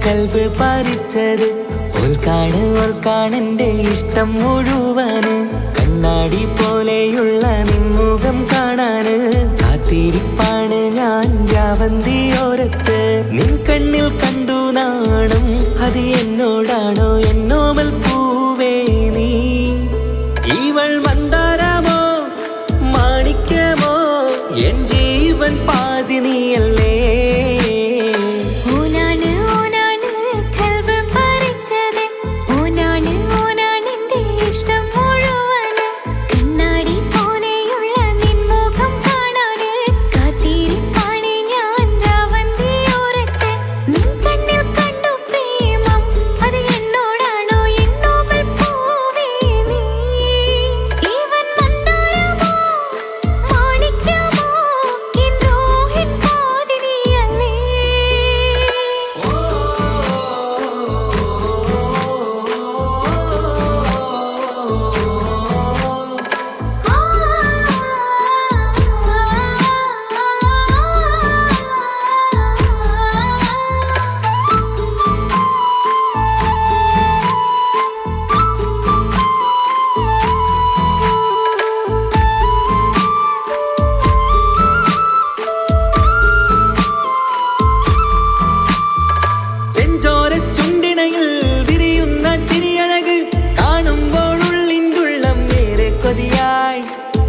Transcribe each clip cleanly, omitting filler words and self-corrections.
കൽബ് പറിച്ചത് ഓൾക്കാണെന്റെ ഇഷ്ടം മുഴുവന്. കണ്ണാടി പോലെയുള്ള നിൻമുഖം കാണാന് കാത്തിരിപ്പാണ് ഞാൻ രാവന്തിയോരത്ത്. നിൻ കണ്ണിൽ കണ്ടു നാണം, അത് എന്നോടാണോ എന്നോമൽ പൂവേ നീ? ഇവൾ മന്ദാരമോ മാണിക്യമോ എൻ ജീവൻ പാതി നീയല്ലേ?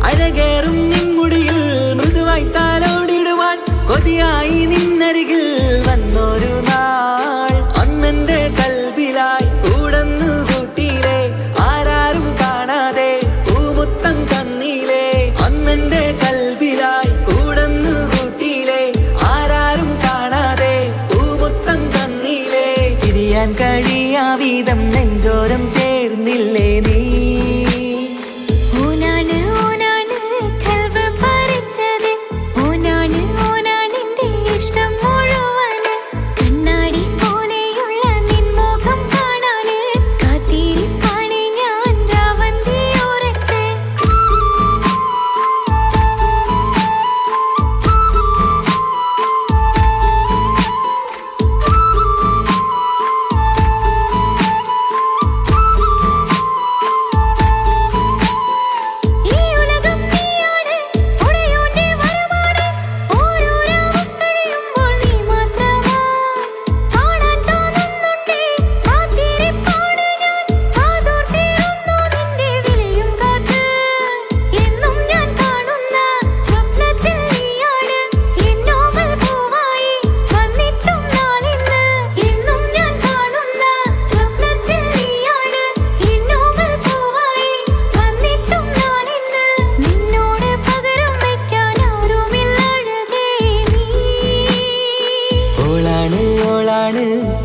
അഴകേറും നിൻമുടിയിൽ മൃദുവായി താലോടിടുവാൻ കൊതിയായി നിന്നരികിൽ വന്നൊരു നാൾ. അന്നെന്റെ കൽബിലായി കൂടന്നു കൂട്ടിയിലെ ആരാരും കാണാതെ പൂമുത്തം തന്നീലേ. അന്നെന്റെ കൽബിലായി കൂടന്നു കൂട്ടിയിലെ ആരാരും കാണാതെ പൂമുത്തം തന്നീലേ. തിരിയാൻ കഴിയാ വീതം നെഞ്ചോരം ചേർന്നില്ലേ നീ?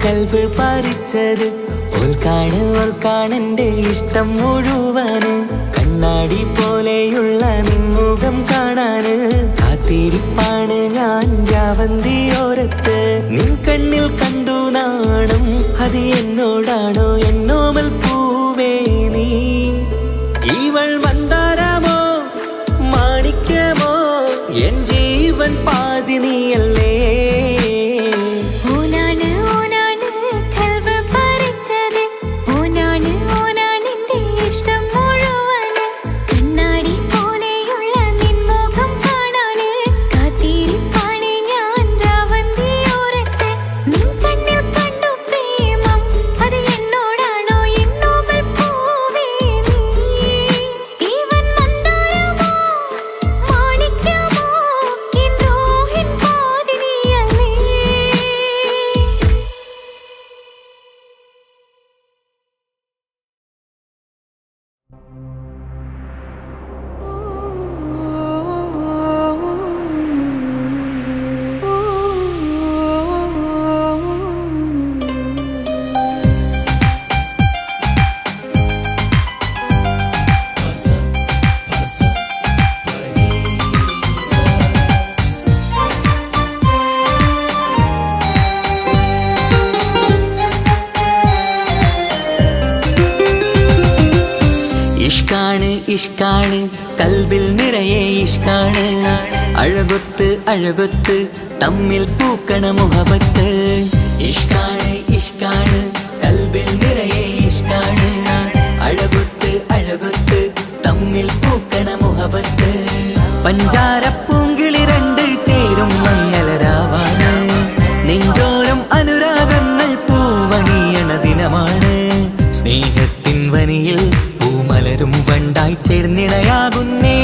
കൽബ് പറിച്ചത് ഓൾക്കാണെന്റെ ഇഷ്ടം മുഴുവന്. കണ്ണാടി പോലെയുള്ള നിൻമുഖം കാണാന് കാത്തിരിപ്പാണ് ഞാൻ രാവന്തിയോരത്ത്. നിൻ കണ്ണിൽ കണ്ടു നാണം, അത് എന്നോടാണോ എന്നോമൽ പൂവേ നീ? ഇവൾ മന്ദാരമോ മാണിക്യമോ എൻ ജീവൻ പാതി നീയല്ലേ? ഇഷ്കാണ് കൽബിൽ നിറയെ ഇഷ്കാണ്. അഴകൊത്ത് തമ്മിൽ പൂക്കണ മുഹബത്ത്. ഇഷ്കാണ് ഇഷ്കാണ് കൽബിൽ നിറയെ ഇഷ്കാണ് അഴകൊത്ത് അഴകൊത്ത് തമ്മിൽ പൂക്കണ മുഹബത്ത് പഞ്ചാരപ്പൂങ്കിളി രണ്ട് ചേരും മംഗളരാവാണ് നെഞ്ചോരം അനുരാഗങ്ങൾ പൂവണിയണ ദിനമാണ് സ്നേഹത്തിൻ വനിയിൽ പൂമലരും വണ്ടായി ചേർന്നിണയാകുന്നേ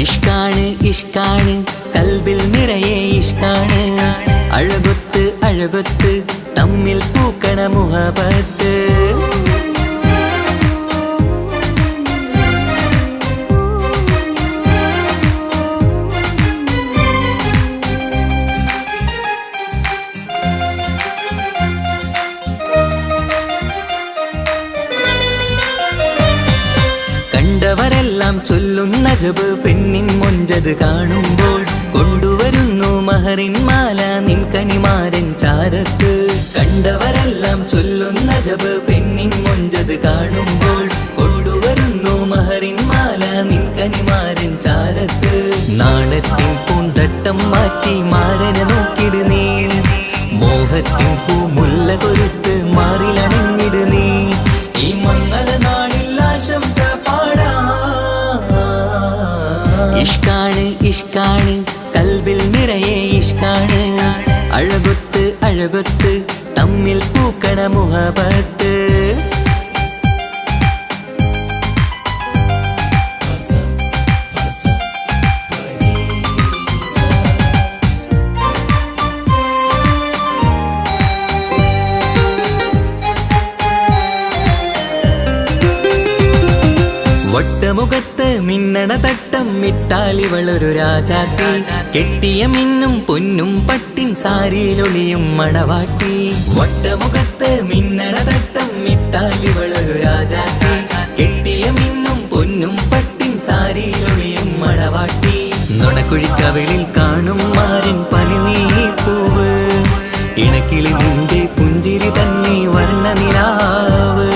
ഇഷ്കാണ് ഇഷ്കാണ് കൽബിൽ നിറയെ ഇഷ്കാണ് അഴകൊത്ത് അഴകൊത്ത് തമ്മിൽ പൂക്കണ മുഹബത്ത് കണ്ടവരെല്ലാം ചൊല്ലുന്ന ജബ് പെണ്ണിൻ മൊഞ്ചത് കാണുമ്പോൾ കൊണ്ടുവരുന്നു മഹറിൻ മാല നിൻ കനിമാരൻ ചാരത്ത് കണ്ടവരെല്ലാം ചൊല്ലുന്ന ജബ് പെണ്ണിൻ മൊഞ്ചത് കാണുമ്പോൾ കൊണ്ടുവരുന്നു മഹറിൻ മാല നിൻ കനിമാരൻ ചാരത്ത് നാണത്തിൻ പൂന്തട്ടം മാറ്റി മാരനെ നോക്കിട് നീ മോഹത്തിൻ പൂമുല്ല കൊരുത്ത് മാറിലണിഞ്ഞിട് നീ ഈ മംഗള നാളിൽ ആശംസ ഇഷ്കാണ് ഇഷ്കാണ് കൽബിൽ നിറയെ ഇഷ്കാണ് അഴകൊത്ത് അഴകൊത്ത് തമ്മിൽ പൂക്കണ മുഹബത്ത് വട്ടമുഖത്ത് മിന്നണ തട്ടം മിട്ടാലിവളൊരു രാജാത്തി കെട്ടിയ മിന്നും പൊന്നും പട്ടിൻ സാരിയിലൊളിയും മണവാട്ടി വട്ടമുഖത്ത് മിന്നണ തട്ടം മിട്ടാലിവളൊരു രാജാത്തി കെട്ടിയ മിന്നും പൊന്നും പട്ടിൻ സാരിയിലൊളിയും മണവാട്ടി നുണക്കുഴിക്കവിളിൽ കാണും മാരൻ പനിനീർപ്പൂവ് ഇണക്കിളി നിന്റെ പുഞ്ചിരി തന്നെ വർണ്ണ നിലാവ്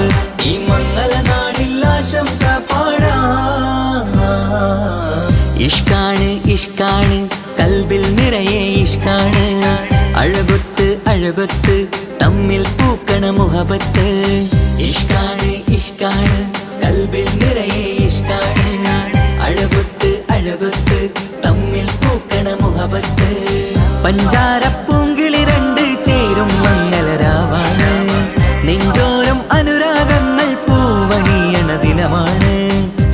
ഈ മംഗള നാളിൽ ആശംസ ഇഷ്കാണ് ഇഷ്കാണ് കൽബിൽ നിറയെ ഇഷ്കാണ് അഴകൊത്ത് അഴകൊത്ത് തമ്മിൽ പൂക്കണ മുഹബത്ത് ഇഷ്കാണ് ഇഷ്കാണ് കൽബിൽ നിറയെ ഇഷ്കാണ് അഴകൊത്ത് അഴകൊത്ത് തമ്മിൽ പൂക്കണ മുഹബത്ത് പഞ്ചാരപ്പൂങ്കിളി രണ്ട് ചേരും മംഗളരാവാണ് നെഞ്ചോരം അനുരാഗങ്ങൾ പൂവണിയണ ദിനമാണ്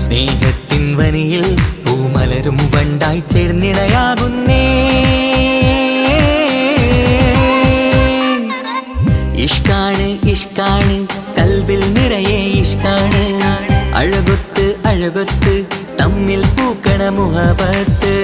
സ്നേഹത്തിൻ വനിയിൽ പൂമലരും വണ്ടായി ചേർന്നിണയാകുന്നേ ഇഷ്കാണ് ഇഷ്കാണ് കൽബിൽ നിറയെ ഇഷ്കാണ് അഴകൊത്ത് അഴകൊത്ത് തമ്മിൽ പൂക്കണ മുഹബത്ത്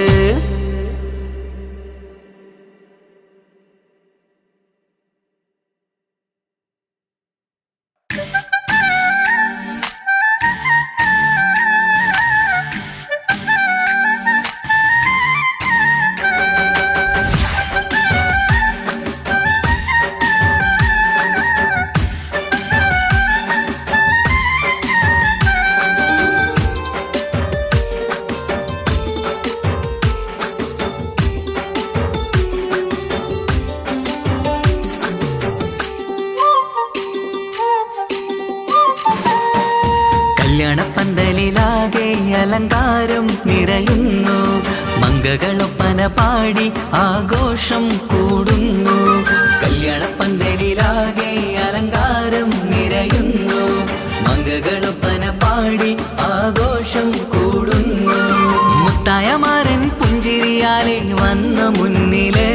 കല്യാണപ്പന്തലിലാകെ അലങ്കാരം നിറയുന്നു മംഗകളൊപ്പന പാടി ആഘോഷം കൂടുന്നു കല്യാണപ്പന്തലിലാകെ അലങ്കാരം നിറയുന്നു മംഗകളൊപ്പന പാടി ആഘോഷം കൂടുന്നു മുത്തായമാരൻ പുഞ്ചിരിയാലെ വന്നു മുന്നില്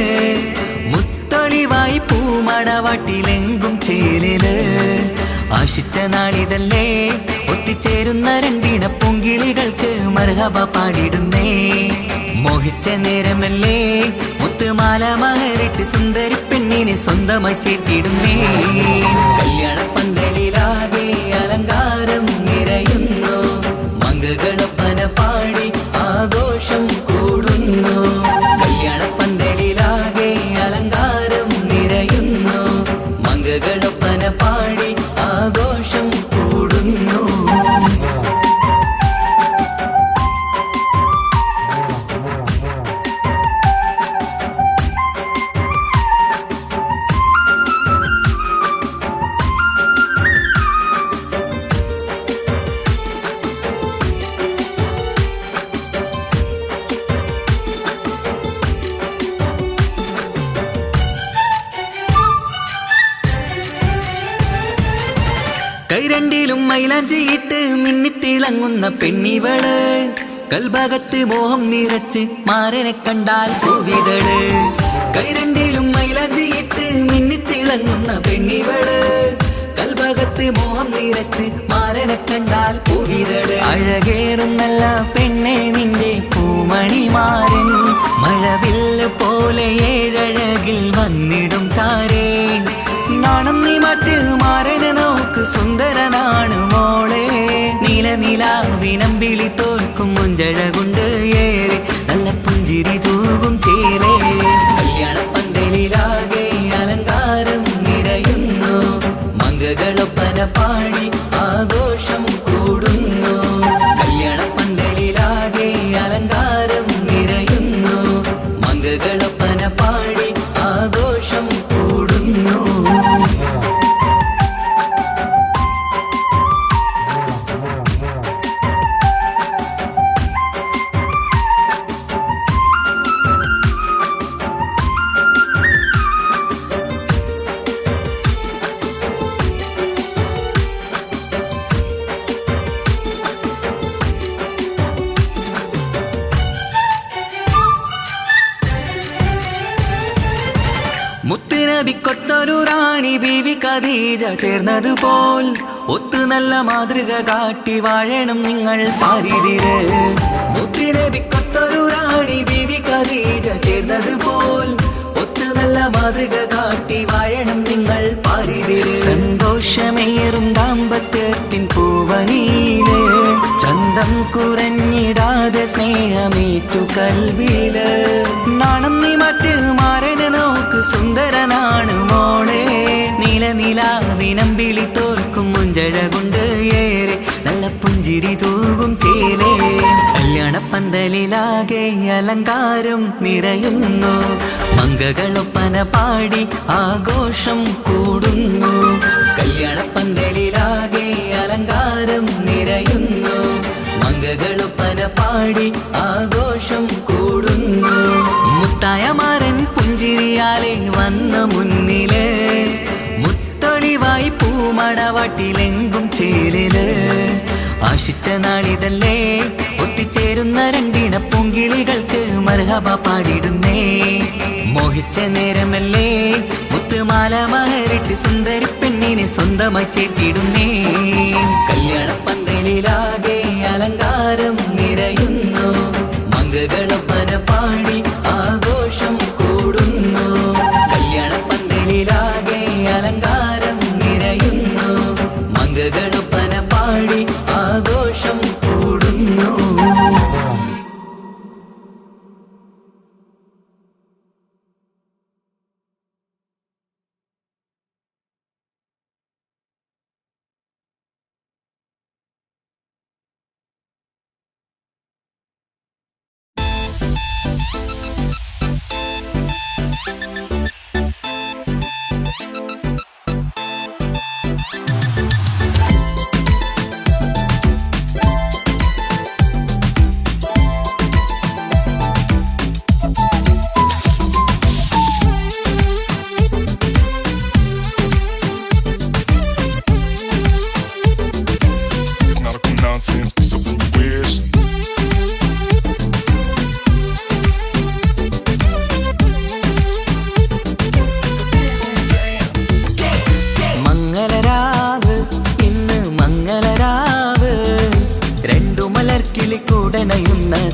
മുത്തൊളിവായി പൂമടവാട്ടിലെങ്കും ചേലില് ആശിച്ച നാളിതല്ലേ ഒത്തിച്ചേരുന്ന രണ്ടിണ പൂങ്കിളികൾക്ക് മർഹബ പാടിടുന്നേ മോഹിച്ച നേരമല്ലേ മുത്തുമാല മഹരിട്ട് സുന്ദരി പെണ്ണിനെ സ്വന്തമായി ചേർത്തിടുന്നേ കല്യാണപ്പന്തലിലാകെ അലങ്കാരം നിറയുന്നു മംഗകളൊപ്പന പാടി ആഘോഷം കൂടുന്നു കല്യാണപ്പന്തലിലാകെ അലങ്കാരം നിറയുന്നു മംഗകളൊപ്പന പാടി ആഘോഷം കൂടുന്നു കൈരണ്ടിലും മൈലാഞ്ചിയിട്ട് മിന്നിത്തിളങ്ങുന്ന പെണ്ണിവള് കൽഭാഗത്ത് മോഹം നിറച്ച് മാരനെ കണ്ടാൽ പൂവിതള് കൈരണ്ടിലും മൈലാഞ്ചിയിട്ട് മിന്നിത്തിളങ്ങുന്ന പെണ്ണിവള് കൽഭാഗത്ത് മോഹം നിറച്ച് മാരനെ കണ്ടാൽ പൂവിതള് അഴകേറും നല്ല പെണ്ണെ നിന്റെ പൂമണിമാരൻ മഴവില്ല് പോലെ ഏഴഴകിൽ വന്നിടും ചാരേ നാണം നീ മറ്റ് മാരനെ നോക്ക് സുന്ദരനാണ് മോളെ നീല നിലാവിനമ്പിളി തോൽക്കും മുഞ്ചഴകുണ്ട് ഏറെ നല്ല പുഞ്ചിരി തൂകും ചേരേ കല്യാണ പന്തലിലാകെ അലങ്കാരം നിറയുന്നു മംഗകളൊപ്പന പാടി ആഘോഷം കൂടുന്നു കല്യാണ പന്തലിലാകെ അലങ്കാരം നിറയുന്നു മംഗകളൊപ്പന പാടി ആഘോഷം കൂടുന്നു മുത്തുനബിക്കൊത്തൊരു റാണി ബീവി ഖദീജ ചേർന്നതുപോൽ ഒത്തു നല്ല മാതൃക കാട്ടി വാഴണം നിങ്ങൾ പാരിതിര് മുത്തുനബിക്കൊത്തൊരു റാണി ബീവി ഖദീജ ചേർന്നതുപോൽ ഒത്തു നല്ല മാതൃക കാട്ടി വാഴണം നിങ്ങൾ പാരിതിര് സന്തോഷമേറും ദാമ്പത്യത്തിൻ പൂവനീല് ചന്തം കുറഞ്ഞിടാതെ സ്നേഹമേറ്റു കൽവില് നാണം നീ മറ്റ് മാരനെ നോക്ക് സുന്ദരനാണ് മോളെ നീല നിലാവിനമ്പിളി തോൽക്കും മുഞ്ചഴകുണ്ട് ഏറെ നല്ല പുഞ്ചിരി തൂകും ചേലേ കല്യാണ പന്തലിലാകെ അലങ്കാരം നിറയുന്നു മംഗകളൊപ്പന പാടി ആഘോഷം കൂടുന്നു കല്യാണ പന്തലിലാകെ അലങ്കാരം നിറയുന്നു മംഗകളൊപ്പന പാടി ആഘോഷം കൂടുന്നു മുത്തായ മാരൻ പുഞ്ചിരിയാലെ വന്ന മുന്നില് മുത്തൊളിവായി പൂമണവാട്ടിലെങ്കും ചേലില് ആശിച്ച നാളിതല്ലേ ഒത്തിച്ചേരുന്ന രണ്ടിണ പൂങ്കിളികൾക്ക് മർഹബ പാടിടുന്നേ മോഹിച്ച നേരമല്ലേ മുത്തുമാല മഹരിട്ട് സുന്ദരി പെണ്ണിനെ സ്വന്തമായി ചേർത്തിടുന്നേ കല്യാണ പന്തലിലാകെ അലങ്കാരം നിറയുന്നു മംഗകളൊപ്പന പാടി ആഘോഷം കൂടുന്നു കല്യാണ പന്തലിലാകെ അലങ്കാരം നിറയുന്നു മംഗകളൊപ്പന പാടി ആഘോഷം കൂടുന്നു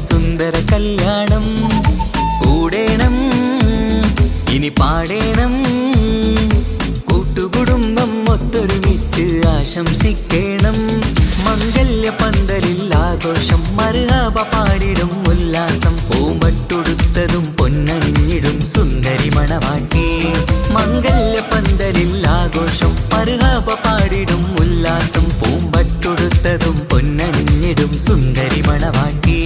സുന്ദര കല്യാണം കൂടേണം ഇനി പാടേണം കൂട്ടുകുടുംബം ഒത്തൊരുമിച്ച് ആശംസിക്കണം മംഗല്യ പന്തലിൽ ആഘോഷം മർഹബ പാടിടും ഉല്ലാസം പൂമ്പട്ടുടുത്തതും പൊന്നണിഞ്ഞിടും സുന്ദരി മണവാട്ടി മംഗല്യ പന്തലിൽ ആഘോഷം മർഹബ പാടിടും ഉല്ലാസം പൂമ്പട്ടുടുത്തതും പൊന്നണിഞ്ഞിടും സുന്ദരി മണവാട്ടി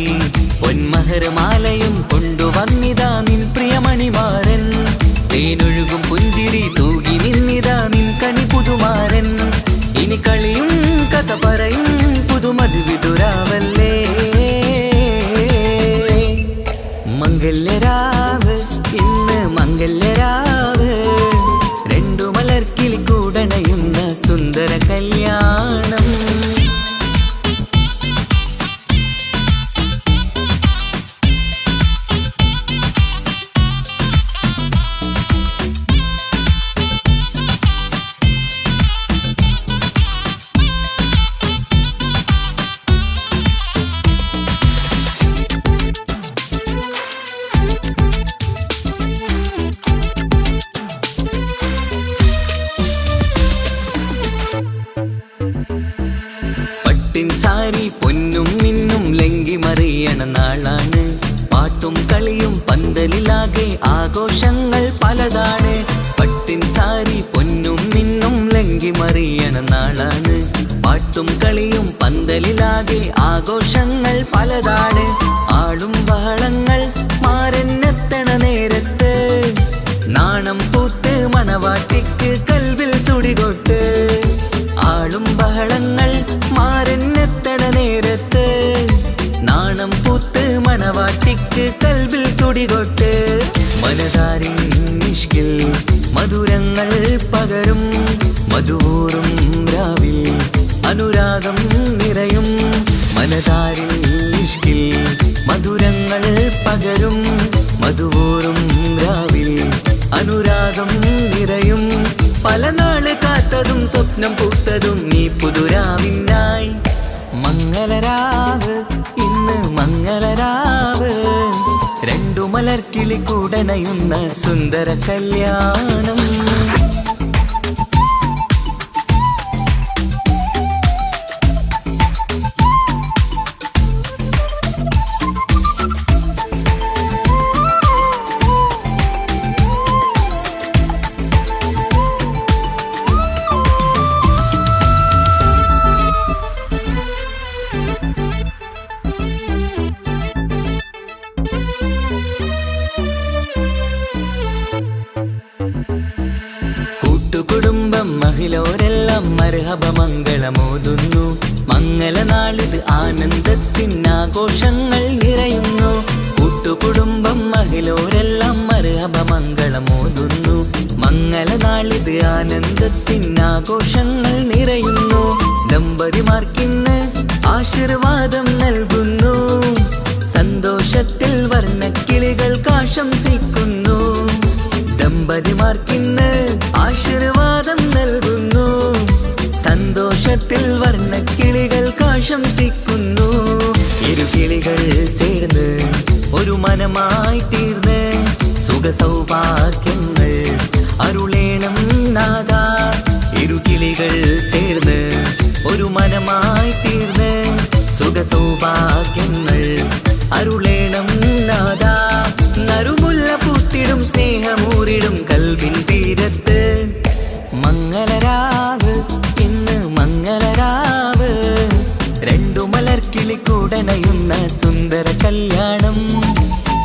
പൊന്മഹർമാലയും കൊണ്ടുവന്നിതാ നിൻ പ്രിയമണിമാരൻ തേനൊഴുകും പുഞ്ചിരി തൂകി നിന്നിതാ നിൻ കണി പുതുമാരൻ ഇനി കളിയും കഥ പറയും പുതുമധുവിതുരാവല്ലേ മറിയണ നാളാണ്. പാട്ടും കളിയും പന്തലിലാകെ ആഘോഷങ്ങൾ പലതാണ്. പട്ടിൻ സാരി പൊന്നും മിന്നും ലങ്കി മറിയണ നാളാണ്. പാട്ടും കളിയും പന്തലിലാകെ ആഘോഷങ്ങൾ പലതാണ്. ആളും ബഹളങ്ങൾ മാരന്നെത്തണ നേരത്ത് നാണം പൂത്ത് മണവാട്ടിക്ക് കൽവിൽ തുടികൊട്ട്. ആളും ബഹളങ്ങൾ മാരന്നെത്തണ നേരത്ത് നാണം പൂത്ത് മണവാട്ടിക്ക് കൽവിൽ തുടികൊട്ട്. മനതാരിൻ ഇഷ്കിൽ മധുരങ്ങൾ പകരും മധുവൂറും രാവിൽ അനുരാഗം നിറയും. മനതാരിൽ ഇഷ്കിൽ മധുരങ്ങൾ പകരും മധുവൂറും രാവിൽ അനുരാഗം നിറയും. പല നാള് കാത്തതും സ്വപ്നം പൂത്തതും ഈ പുതുരാവിനായി. മംഗളരാവ് ഇന്ന് മംഗളരാവ്, രണ്ടു മലർക്കിളി കൂടനയുന്ന സുന്ദര കല്യാണം. കുടുംബം മഹിളോരെല്ലാം മർഹബ മംഗളമോതുന്നു. മംഗളനാളിത് ആനന്ദത്തിനാഘോഷങ്ങൾ നിറയുന്നു. കൂട്ടുകുടുംബം മഹിളോരെല്ലാം മർഹബ മംഗളമോതുന്നു. മംഗളനാളിത് ആനന്ദത്തിനാഘോഷങ്ങൾ നിറയുന്നു. ദമ്പതിമാർക്കിന്ന് ആശീർവാദം നൽകുന്നു. സന്തോഷത്തിൽ വർണ്ണക്കിളികൾ ആശംസിക്കുന്നു. ദമ്പതിമാർക്കിന്ന് ആശീർവാദം നൽകുന്നു. സന്തോഷത്തിൽ വർണ്ണക്കിളികൾ ആശംസിക്കുന്നു. ഇരുകിളികൾ ചേർന്ന് ഒരു മനമായി തീർന്ന് സുഖസൗഭാഗ്യങ്ങൾ അരുളേണം നാഥ. ഇരുകിളികൾ ചേർന്ന് ഒരു മനമായി തീർന്ന് സുഖസൗഭാഗ്യങ്ങൾ അരുളേണം നാഥ. നറുമുല്ല പൂത്തിടും സ്നേഹമൂറിടും കൽവിൻ തീരത്ത് മംഗളരാവ് ഇന്ന് മംഗളരാവ്, രണ്ടു മലർക്കിളി കൂടനയുന്ന സുന്ദര കല്യാണം.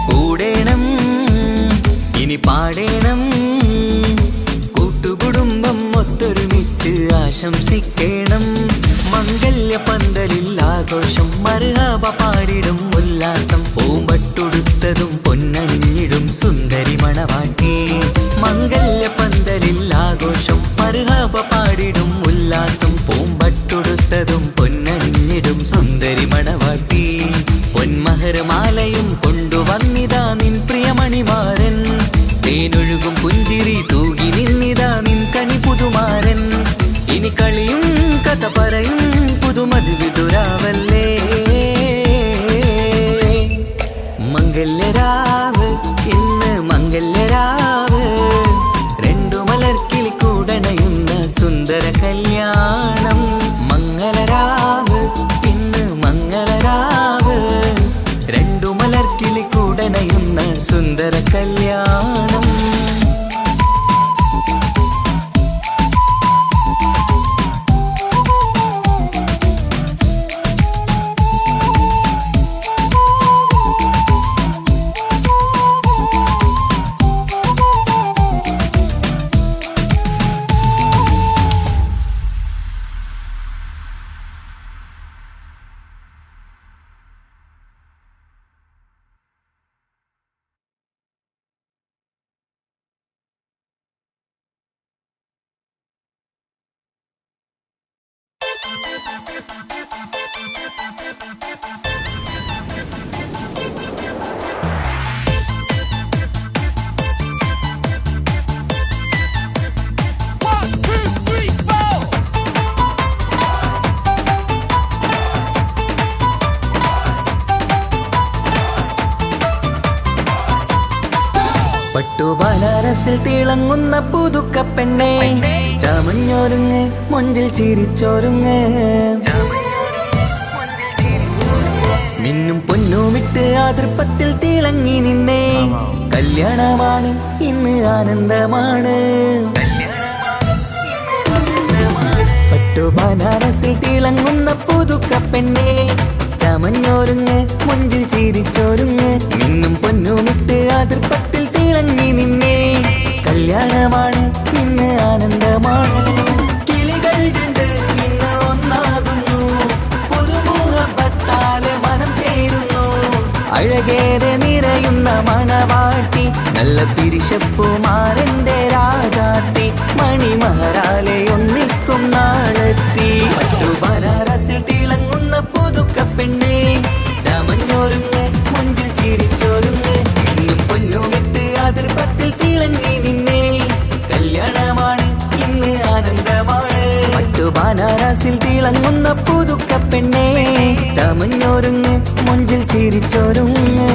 കൂടേണം ഇനി പാടേണം, കൂട്ടുകുടുംബം ഒത്തൊരുമിച്ച് ആശംസിക്കേണം. മംഗല്യ പന്തലിൽ ആഘോഷം മർഹബ പാടിടും ഉല്ലാസം. പൂമ്പട്ടുടുത്തതും പൊന്നണിഞ്ഞിടും സുന്ദരി മണവാട്ടി. മംഗല്യ പന്തലിൽ ആഘോഷം മർഹബ പാടിടും ഉല്ലാസം. പൂമ്പട്ടുടുത്തതും പൊന്നണിഞ്ഞിടും സുന്ദരി മണവാട്ടി. പൊന്മഹർമാലയും കൊണ്ടുവന്നിതാ നിൻ പ്രിയമണിമാരൻ. തേനൊഴുകും പുഞ്ചിരി തൂകി നിന്നിതാ നിൻ കനി പുതുമാരൻ. ഇനി കളിയും കഥ പറയും പുതുമധുവിതുരാവല്ലേ. മംഗല്യരാവ് ഇന്ന് മംഗല്യരാവ്, രണ്ടു മലർക്കിളി കൂടനയുന്ന സുന്ദര കല്യാണം. മംഗളരാവ് ഇന്ന് മംഗളരാവ്, രണ്ടു മലർക്കിളി കൂടനയുന്ന സുന്ദര കല്യാണം. പട്ടുബനാരസിൽ തിളങ്ങുന്ന പുതുക്കപ്പെണ്ണേ, ചമഞ്ഞൊരുങ്ങ് മുഞ്ചിൽ ചിരിച്ചൊരുങ്ങ്. മിന്നും പൊന്നുമിട്ട് ആതൃപ്പത്തിൽ തിളങ്ങി നിന്നേ കല്യാണമാണ് ഇന്ന് ആനന്ദമാണ് പട്ടു ബനാറസിൽ തിളങ്ങുന്ന പുതുക്കപ്പെണ്ണേ ചമഞ്ഞോരുങ്ങ് മുഞ്ചിൽ ചിരിച്ചോരുങ്ങ് മിന്നും പൊന്നുമിട്ട് ആതൃപ്പത്തിൽ തിളങ്ങി നിന്നേ കല്യാണമാണ് ഇന്ന് ആനന്ദമാണ് കിളികൾ കണ്ട് ഇന്ന് ഒന്നാകുന്നു പുതുമുഖത്താല് മനം ചേരുന്നു അഴകേറെ നിറയുന്ന മണവാട്ടി നല്ല പിരിശപ്പുമാരന്റെ രാജാത്തി മണിമഹറാലെ ഒന്നിക്കും നാളെത്തി പട്ടു ബനാറസിൽ തിളങ്ങുന്ന പുതുക്കപ്പെണ്ണേ ചമഞ്ഞോരുങ്ങ് മുഞ്ചിൽ ചിരിച്ചോരുങ്ങ് മിന്നും പൊന്നുമിട്ട് അതിർപ്പത്തിൽ തിളങ്ങി നിന്നേ കല്യാണമാണ് ഇന്ന് ആനന്ദമാണ് പട്ടു ബനാറസിൽ തിളങ്ങുന്ന പുതുക്കപ്പെണ്ണേ ചമഞ്ഞോരുങ്ങ് മുഞ്ചിൽ ചിരിച്ചോരുങ്ങ്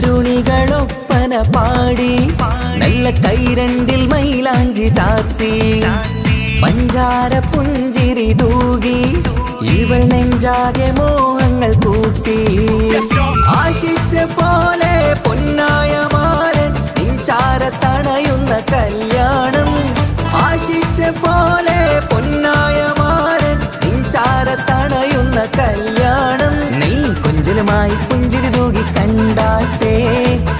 തരുണികളൊപ്പന പാടി നല്ല കൈരണ്ടിൽ മൈലാഞ്ചി ചാർത്തി പഞ്ചാര പുഞ്ചിരി തൂകി ഇവൾ നെഞ്ചാകെ മോഹങ്ങൾ കൂട്ടി ആശിച്ച പോലെ പൊന്നായ മാരൻ നിഞ്ചാര തണയുന്ന കല്യാണം ആശിച്ച പോലെ പൊന്നായ മാരൻ നിഞ്ചാര തണയുന്ന കല്യാണം നീ കൊഞ്ചലുമായി പുഞ്ചിരി തൂകി കണ്ടാട്ടെ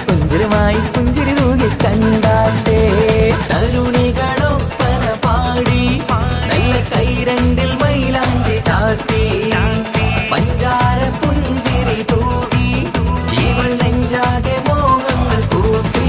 കൊഞ്ചലുമായി പുഞ്ചിരി തൂകി കണ്ടാട്ടെ തരുണികളൊപ്പന പാടി നല്ല കൈരണ്ടിൽ മൈലാഞ്ചി ചാർത്തി പഞ്ചാര പുഞ്ചിരി തൂകി ഇവൾ നെഞ്ചാകെ മോഹങ്ങൾ കൂട്ടി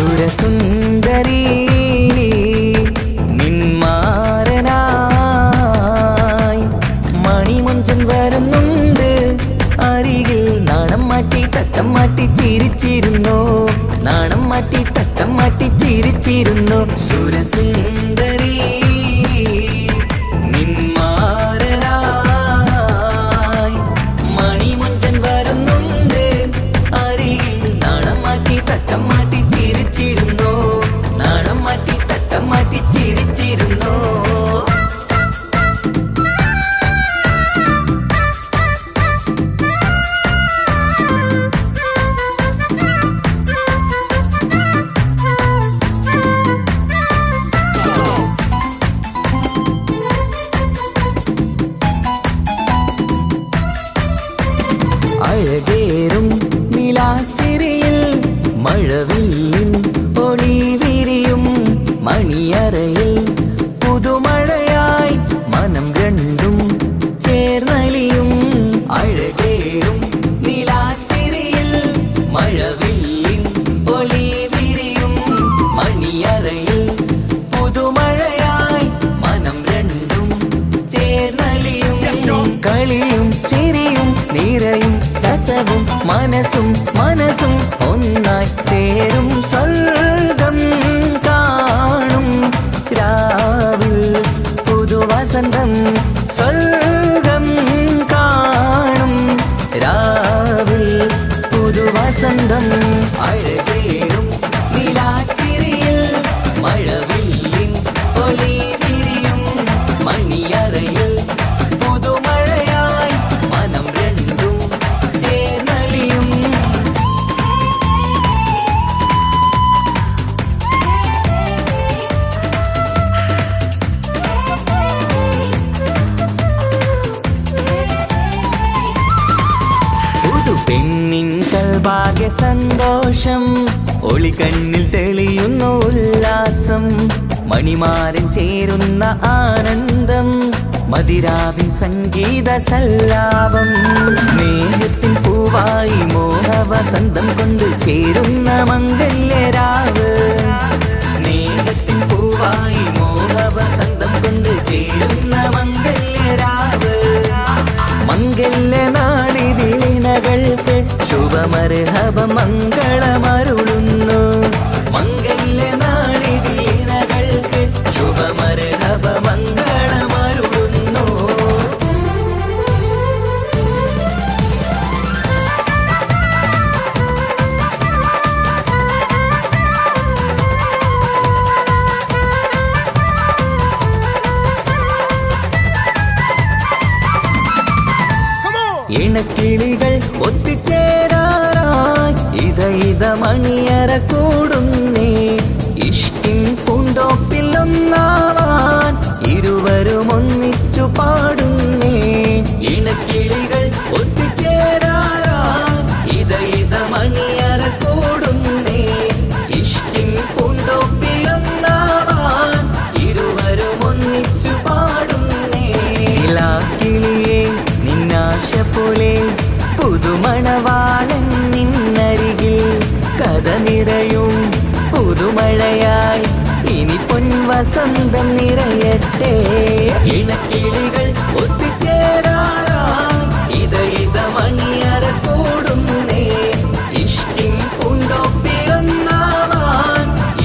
സുരസുന്ദരി നിന്മാരനായി മണിമുഞ്ചൻ വരുന്നുണ്ട് അരികിൽ നാണം മാറ്റി തട്ടം മാറ്റി ചിരിച്ചിരുന്നു നാണം മാറ്റി തട്ടം മാറ്റി ചിരിച്ചിരുന്നു സുരസുന്ദരി നിന്മാരനായി മണിമുഞ്ചൻ വരുന്നുണ്ട് അരികിൽ നാണം മാറ്റി തട്ടം മാറ്റി ചിരിച്ചിരുന്നു നാണം മാറ്റി തട്ടം മാറ്റി ചിരിച്ചിരുന്നു അഴകേറും നിലാച്ചിരിയിൽ മഴവില്ലിൻ ഒളി വിരിയും മണിയറയിൽ പുതുമഴയായി മനം രണ്ടും ചേർന്നലിയും അഴകേറും നിലാച്ചിരിയിൽ മഴവില്ലിൻ ഒളി വിരിയും മണിയറയിൽ പുതുമഴയായി മനം രണ്ടും ചേർന്നലിയും കളിയും ചിരിയും നിറയും രസവും മനസ്സും മനസ്സും ഒന്നായി ചേരും സ്വർഗം കാണും രാവിൽ പുതുവസന്തം സ്വർഗം കാണും രാവിൽ പുതുവസന്തം അഴകേറും നിലാച്ചിരിയിൽ മഴവില്ലിൻ ഒളി വിരിയും മണിയറയിൽ പുതുമഴയായി മനം രണ്ടും ചേർന്നലിയും പെണ്ണിൻ കൽഭാഗ്യ സന്തോഷം ഒളികണ്ണിൽ തെളിയുന്നു ഉല്ലാസം മണിമാരൻ ചേരുന്ന ആനന്ദം മതിരാവിൻ സംഗീത സല്ലാപം സ്നേഹത്തിൻ പൂവായി മോഹവസന്തം കൊണ്ട് ചേരുന്ന മംഗല്യരാവ് സ്നേഹത്തിൻ പൂവായി മോഹവസന്തം കൊണ്ട് ചേരുന്ന മംഗല്യരാവ് മംഗല്യ നാളിതീണകൾക്ക് ശുഭമർഹബ മംഗളമരുളുന്നു മംഗല്യ നാളിതീണകൾക്ക് ശുഭമർഹബ മംഗളമരുളുന്നു ഇണക്കിളികൾ ഒത്തുചേരാറായി ഇത മണിയറ കൂടുന്നേ ഇഷ്കിൻ പൂന്തോപ്പിൽ ഒന്നാവാൻ ഇരുവരും ഒന്നിച്ചു പാടുന്നേ ഇണക്കിളികൾ ഒത്തുചേരാറായി ഇത മണിയറ കൂടുന്നേ ഇഷ്കിൻ പൂന്തോപ്പിൽ ഒന്നാവാൻ ഇരുവരും ഒന്നിച്ചു പാടുന്നേ കിളിയേ നിന്നാശ പോലെ പുതുമണവാളൻ നിന്നരികിൽ കഥ നിറയും പുതുമഴയായി ഇനി പൊൻവസന്തം നിറയട്ടെ ഇണക്കിളികൾ ഒത്തുചേരാറായി ഇത മണിയറ കൂടുന്നേ ഇഷ്കിൻ പൂന്തോപ്പിലൊന്നാവാൻ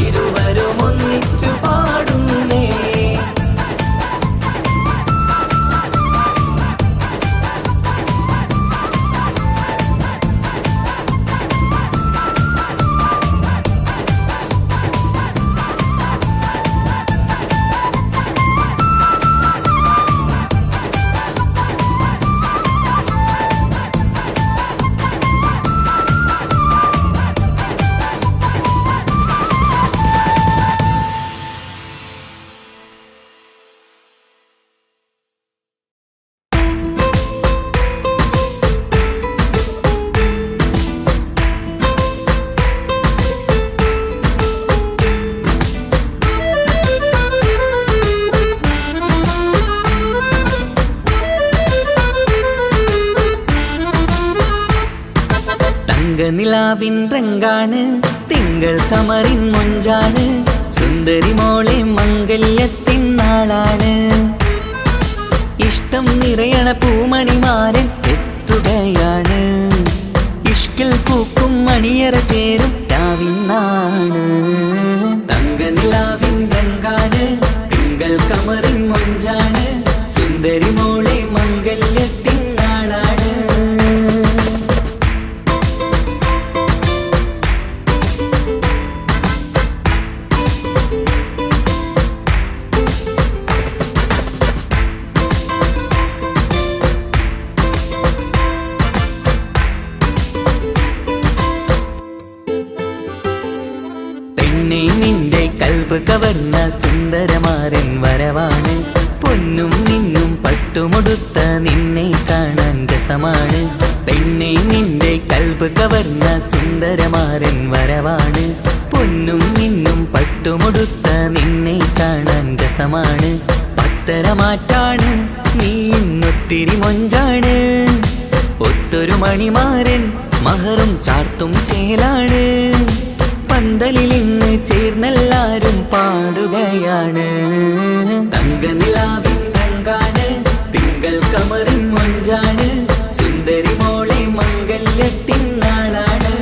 ഇരുവരും ഒന്നിച്ചു പാടുന്നേ നിലാവിൻ രംഗാണ് തിങ്കൾ കമറിൻ മൊഞ്ചാണ് സുന്ദരി മോളെ മംഗല്യത്തിൻ നാളാണ് ഇഷ്ടം നിറയണ പൂമണിമാരൻ എത്തുകയാണ് ഇഷ്കിൽ പൂക്കും മണിയറ ചേരും രാവിനാണ് തങ്ക നിലാവിൻ രംഗാണ് തിങ്കൾ കമറിൻ മൊഞ്ചാണ് സുന്ദരി മോളെ മംഗല്യത്തിൻ നാളാണ് നിന്റെ കൽബ് കവർന്ന സുന്ദരമാരൻ വരവാണ് പൊന്നും നിന്നും പട്ടുമൊടുത്ത നിന്നെ കാണാൻ രസമാണ് പെണ്ണെ നിന്റെ കൽബ് കവർന്ന സുന്ദരമാരൻ വരവാണ് പൊന്നും നിന്നും പട്ടുമൊടുത്ത നിന്നെ കാണാൻ രസമാണ് പത്തരമാറ്റാണ് നീ ഇന്നൊത്തിരി മൊഞ്ചാണ് ഒത്തൊരു മണിമാരൻ മഹറും ചാർത്തും ചേലാണ് പന്തലിൽ ഇന്ന് ചേർന്നെല്ലാരും പാടുകയാണ് തങ്ക നിലാവിൻ രംഗാണ് തിങ്കൾ കമറിൻ മൊഞ്ചാണ് സുന്ദരി മോളെ മംഗല്യത്തിൻ നാളാണ്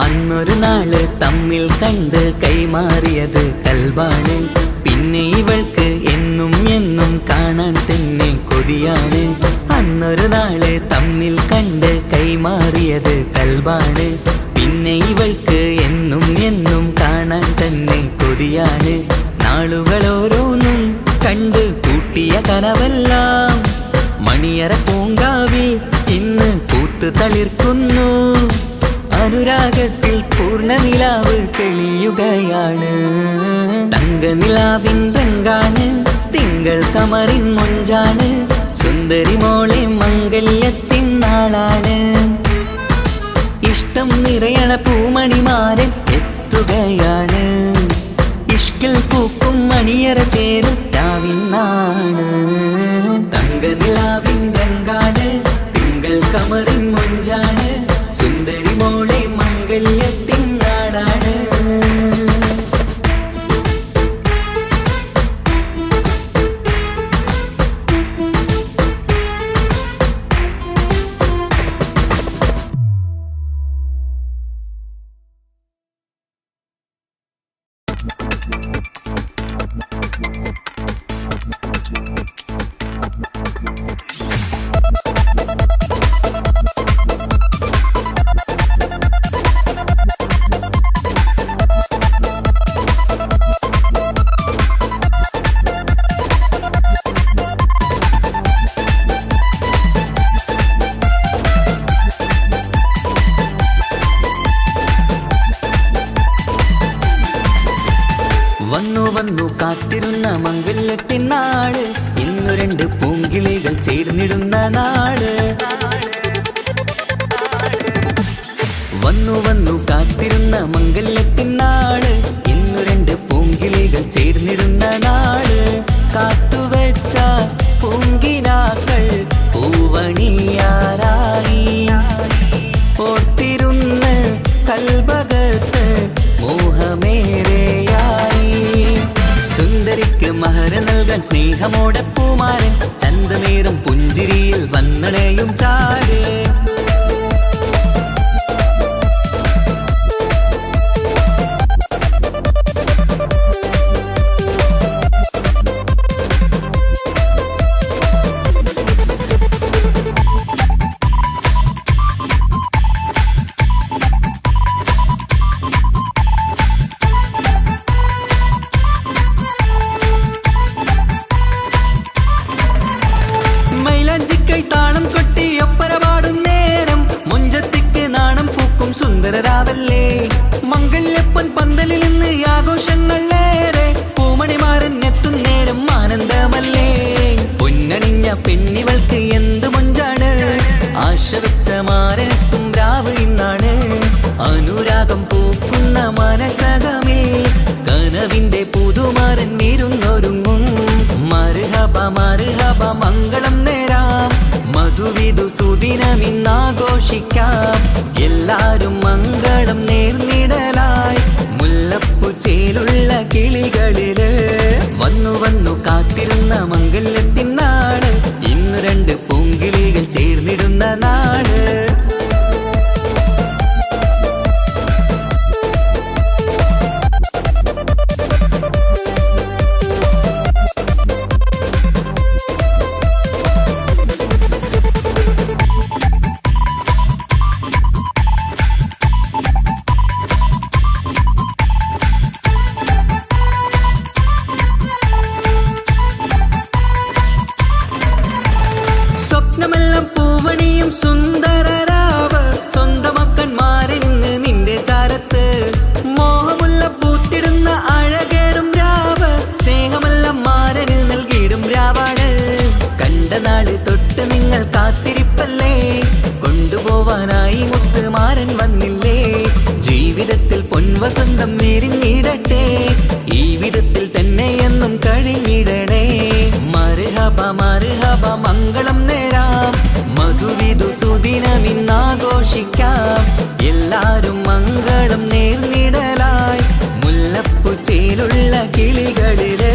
അന്നൊരു നാള് തമ്മിൽ കണ്ട് കൈമാറിയത് കൽബാണ് പിന്നെ ഇവൾക്ക് എന്നും എന്നും കാണാൻ തന്നെ കൊതിയാണ് അന്നൊരു നാള് തമ്മിൽ കണ്ട് കൈമാറിയത് കൽബാണ് പിന്നെ ഇവൾക്ക് എന്നും എന്നും കാണാൻ തന്നെ കൊതിയാണ് നാളുകൾ ഓരോന്നും കണ്ട് കൂട്ടിയ കനവെല്ലാം മണിയറ പൂങ്കാവിൽ ഇന്ന് പൂത്തു തളിർക്കുന്നു അനുരാഗത്തിൽ പൂർണ്ണനിലാവ് തെളിയുകയാണ്. തങ്കനിലാവിൻ രംഗാണ്, തിങ്കൾ കമറിൻ മൊഞ്ചാണ്, സുന്ദരി മോളെ മംഗല്യത്തിൻ നാളാണ്. ഇഷ്ടം നിറയണ പൂമണിമാരൻ എത്തുകയാണ്. ഇഷ്കിൽ പൂക്കും മണിയറ ചേരും രാവിനാണ്. തങ്കനിലാവിൻ രംഗാണ്, തിങ്കൾ കമറിൻ മൊഞ്ചാണ്, സുന്ദരി മോളെ മംഗല്യത്തിൻ നാടാണ്. വന്നു വന്നു കാത്തിരുന്ന മംഗല്യത്തിൻ നാള്, ഇന്നു രണ്ട് പൂങ്കിളികൾ ചേർന്നിടുന്ന നാള്. വന്നു വന്നു കാത്തിരുന്ന മംഗല്യത്തിൻ നാള്, ഇന്നു രണ്ട് പൂങ്കിളികൾ ചേർന്നിടുന്ന നാള്. കാത്തുവെച്ച പൂങ്കിനാക്കൾ പൂവണിയാറായി, ഓർത്തിരുന്ന് കൽബകത്ത് മോഹമേറെയായി. സുന്ദരിക്ക് മഹർ നൽകാൻ സ്നേഹമോടെ പൂമാരൻ, ചന്തമേറും പുഞ്ചിരിയിൽ വന്നണയും ചാര്. താളം കൊട്ടി ഒപ്പര പാടും നേരം, മുഞ്ചത്തിക്ക് നാണം പൂക്കും സുന്ദരരാവല്ലേ. മംഗല്യപ്പൻ പന്തലിൽ നിന്ന് ആഘോഷങ്ങളേറെ, പൂമണിമാരൻ എത്തും നേരം ആനന്ദമല്ലേ. പൊന്നണിഞ്ഞ പെണ്ണിവൾക്ക് എന്ത് മൊഞ്ചാണ്, ആശ വെച്ച മാരനെത്തും രാവ് ഇന്നാണ്. അനുരാഗം പൂക്കുന്ന മനസകമേ, കനവിന്റെ പുതുമാരൻ ഇരുന്നൊരുങ്ങും. മർഹബ മർഹബ മംഗളം നേരാം, മധുവിധു സുദിനമിന്നാഘോഷിക്കാം. എല്ലാരും മംഗളം നേർന്നിടലായി, മുല്ലപ്പൂച്ചേലുള്ള കിളികളില്. വന്നു വന്നു കാത്തിരുന്ന മംഗല്യത്തിൻ നാള്, ഇന്ന് രണ്ട് പൂങ്കിളികൾ ചേർന്നിടുന്ന നാള്. സ്വപ്നമെല്ലാം പൂവണിയും സുന്ദരരാവ്, സ്വന്തമക്കന്മാരിന്ന് നിന്റെ ചാരത്ത്. മോഹമുള്ള പൂത്തിടുന്ന അഴകേറും രാവ്, സ്നേഹമെല്ലാം മാരന് നൽകിയിടും രാവാണ്. കണ്ട നാള് തൊട്ട് നിങ്ങൾ കാത്തിരിപ്പല്ലേ, കൊണ്ടുപോവാനായി മുത്തുമാരൻ വന്നില്ലേ. ജീവിതത്തിൽ പൊൻവസന്തം എരിഞ്ഞിടട്ടെ, ഈ വിധത്തിൽ തന്നെ എന്നും കഴിഞ്ഞിടണേ. മർഹബ മർഹബ മംഗളം നേരാം, മധുവിധു സുദിനമിന്നാഘോഷിക്കാം. എല്ലാരും മംഗളം നേർന്നിടലായി, മുല്ലപ്പൂച്ചേലുള്ള കിളികളില്.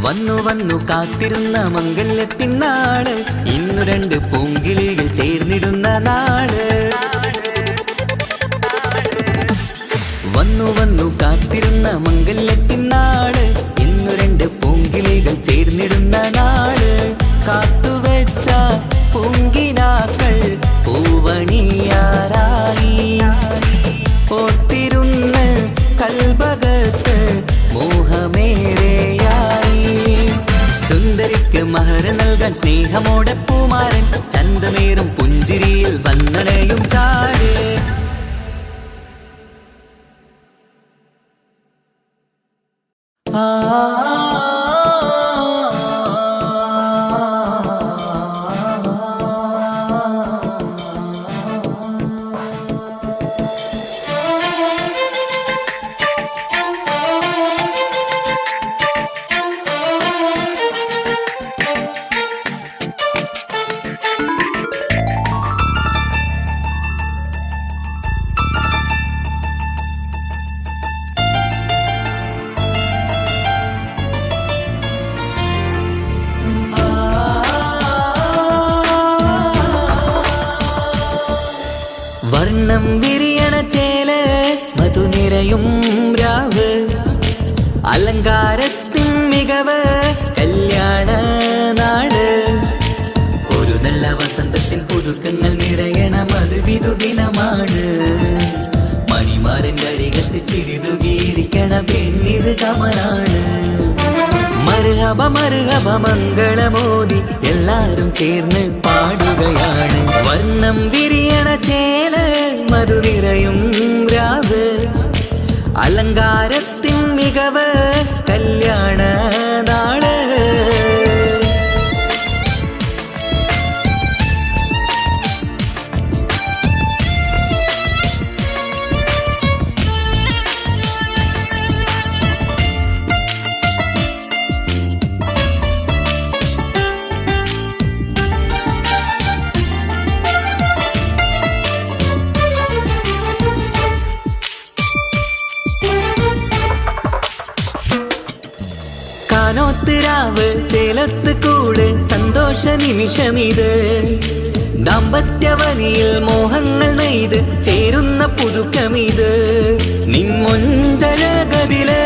വന്നു വന്നു കാത്തിരുന്ന മംഗല്യത്തിൻ നാള്, ഇന്നു രണ്ട് പൂങ്കിളികൾ ചേർന്നിടുന്ന നാള്. വന്നു വന്നു കാത്തിരുന്ന മംഗല്യത്തിൻ നാള്, ഇന്നു രണ്ട് പൂങ്കിളികൾ ചേർന്നിടുന്ന നാള്. കാത്തുവെച്ച പൂങ്കിനാക്കൾ പൂവണിയാറായി, ഓർത്തിരുന്ന് കൽബകത്ത് മോഹമേറെയായി. സുന്ദരിക്ക് മഹർ നൽകാൻ സ്നേഹമോടെ പൂമാരൻ, ചന്തമേറും പുഞ്ച പുഞ്ചിരിയിൽ വന്നണയും ചാരേ. വർണ്ണം വിരിയണ ചേല മധുനിരയും രാവ് അലങ്കാരത്തിൻ മികവ് കല്യാണ നാട്. ഒരു നല്ല വസന്തത്തിൽ പുതുക്കങ്ങൾ നിറയണ മധുവിധു ദിനമാണ്. മണിമാരൻ്റെ അരികത്ത് ചിരിതുകിയിരിക്കണ പെണ്ണിത് കമലാണ്. മർഹബ മർഹബ മംഗളമോദി എല്ലാരും ചേർന്ന് പാടുകയാണ്. വർണ്ണം വിരിയണ ചേല മധുനിരയും രാവ് അലങ്കാരത്തിൻ മികവ് കല്യാണ നാള്. കാനോത്തിരാവ് ചേലത്ത് കൂട് സന്തോഷ നിമിഷമിത്. ദാമ്പത്യവനിയിൽ മോഹങ്ങൾ നെയ്ത് ചേരുന്ന പുതുക്കമിത്. നിൻമൊഞ്ചഴകതില്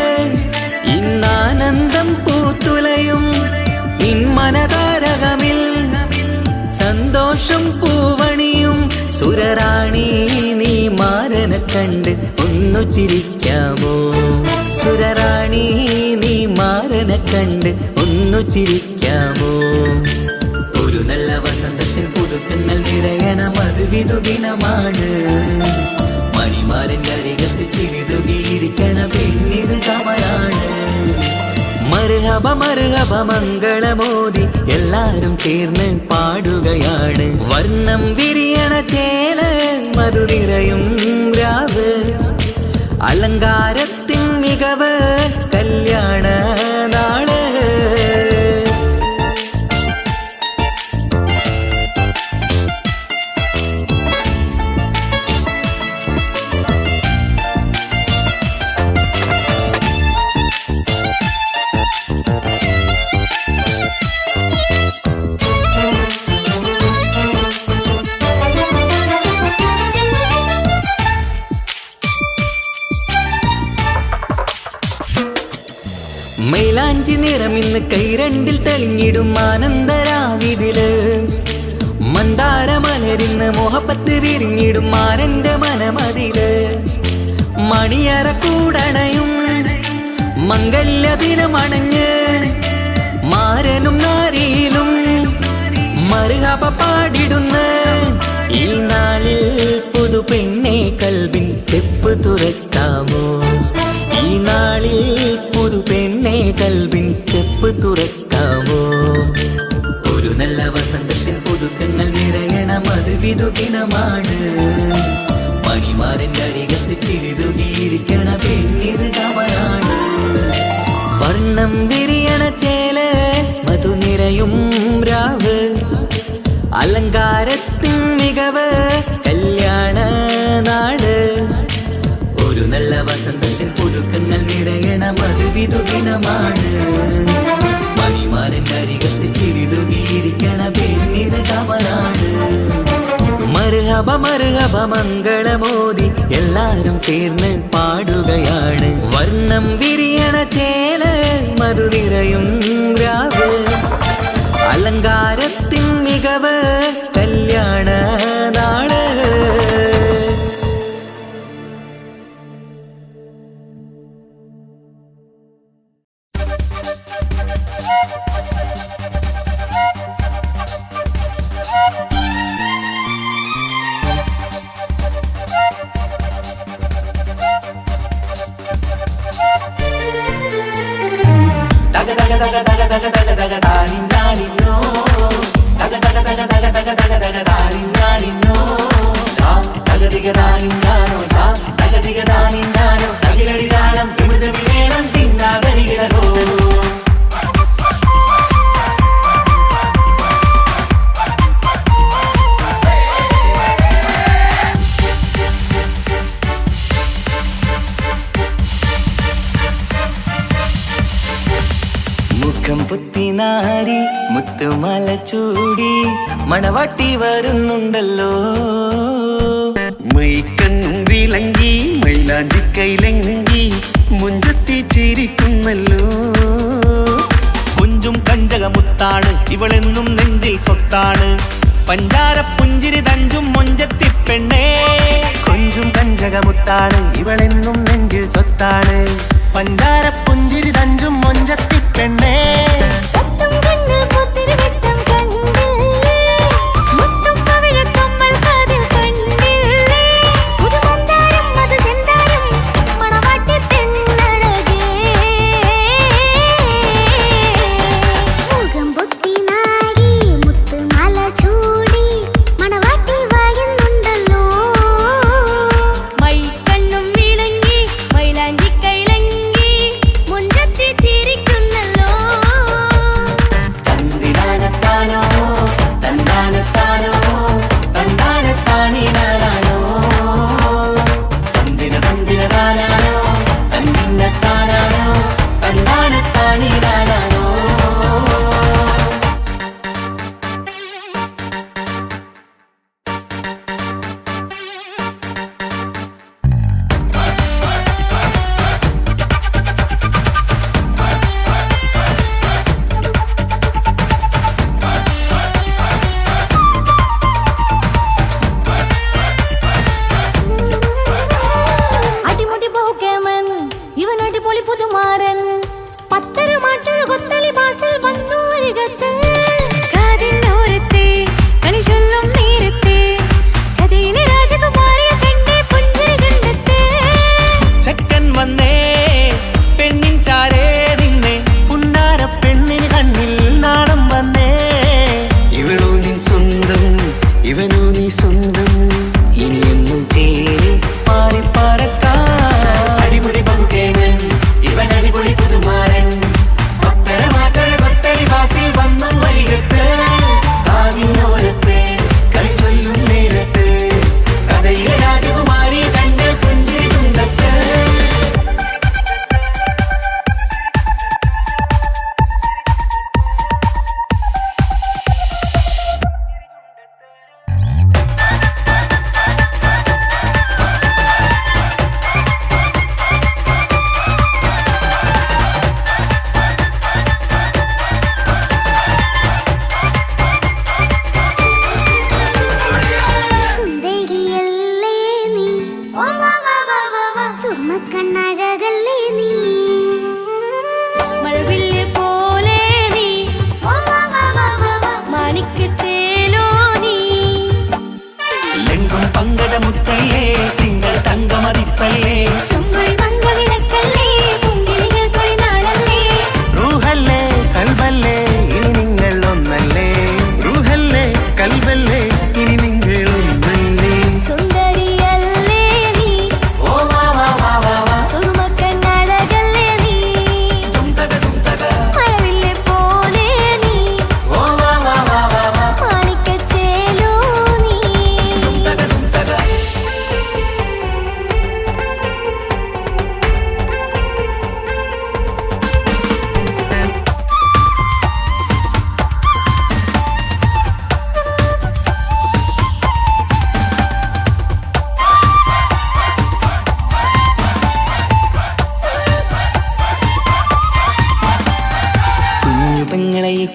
ഇന്നാനന്ദം പൂത്തുലയും. നിൻ മനതാരകമിൽ സന്തോഷം പൂവണിയും. സുരറാണി നീ മാരനെ കണ്ട് ഒന്നു ചിരിക്കാമോ? സുരറാണി നീ മാരനെ കണ്ട് ഒന്നു ചിരിക്കാമോ? ഒരു നല്ല വസന്തത്തിൽ പുതുക്കങ്ങൾ നിറയണ മധുവിധു ദിനമാണ്. മണിമാരൻ്റെ അരികത്ത് ചിരിതുകിയിരിക്കണ പെണ്ണിത് കമലാണ്. മർഹബ മർഹബ മംഗളമോദി എല്ലാരും ചേർന്ന് പാടുകയാണ്. വർണ്ണം വിരിയണ ചേല മധുനിരയും രാവ് അലങ്കാരത്തിൻ മികവ് കല്യാണ നാള്. മൈലാഞ്ചി നിറമിന്ന് കൈരണ്ടിൽ തെളിഞ്ഞിടും ആനന്ദരാവിതില്. മന്ദാരമലരിന്ന് മോഹപ്പത്ത് വിരിഞ്ഞിടും മാരന്റെ മനമതില്. മണിയറ കൂടണയും മംഗല്യദിനമണഞ്ഞ് മാരനും നാരിയിലും മർഹബ പാടിടുന്ന ഈ നാളിൽ പുതു പെണ്ണെ കൽബിൻ ചെപ്പ് തുറക്കാമോ? ഈ നാളിൽ പുതു പെണ്ണെ കൽബിൻ ചെപ്പ് തുറക്കാമോ? ഒരു നല്ല വസന്തത്തിൽ പുതുക്കങ്ങൾ നിറയണ മധുവിധു ദിനമാണ്. മണിമാരൻ്റെ അരികത്ത് ചിരിതുകിയിരിക്കണ പെണ്ണിത് കമലാണ്. വർണ്ണം വിരിയണ ചേല മധുനിരയും രാവ് അലങ്കാരത്തിൻ മികവ് കല്യാണ നാട്. ഒരു നല്ല വസന്തത്തിൽ പുതുക്കങ്ങൾ നിറയണ മധുവിധു ദിനമാണ്. മണിമാരൻ്റെ അരികത്ത് ചിരിതുകിയിരിക്കണ പെണ്ണിത് കമലാണ്. മർഹബ മർഹബ മംഗളമോദി എല്ലാരും ചേർന്ന് പാടുകയാണ്. വർണ്ണം വിരിയണ ചേല മധുനിരയും രാവ് അലങ്കാരത്തിൻ മികവ് കല്യാണ നാള്. തക തക തക തക തക താനിന്നാനിന്നോ തക തക തക തക തക തക തക താനിന്നാനിന്നോ തകതിക താനിന്നാനോ തകതിക താനിന്നാനോ തകിലടി താളം വിമൃത വിവേളം തിന്നാതരികിടോ മുഖം പുത്തിനാരി മുത്തുമല ചൂടി മണവാട്ടി വരുന്നുണ്ടല്ലോ മൈക്കണ്ണും വിളങ്ങി മൈലാഞ്ചി കൈലങ്കി മുഞ്ചത്തി ചിരിക്കുന്നല്ലോ കുഞ്ചും കഞ്ചകമുത്താണ് ഇവളെന്നും നെഞ്ചിൽ സ്വത്താണ് പഞ്ചാര പുഞ്ചിരി തഞ്ചും മൊഞ്ചത്തി പെണ്ണേ കൊഞ്ചും കഞ്ചകമുത്താണ് ഇവളെന്നും നെഞ്ചിൽ സ്വത്താണ് പഞ്ചാര പുഞ്ചിരി തഞ്ചും മൊഞ്ചത്തി പെണ്ണേ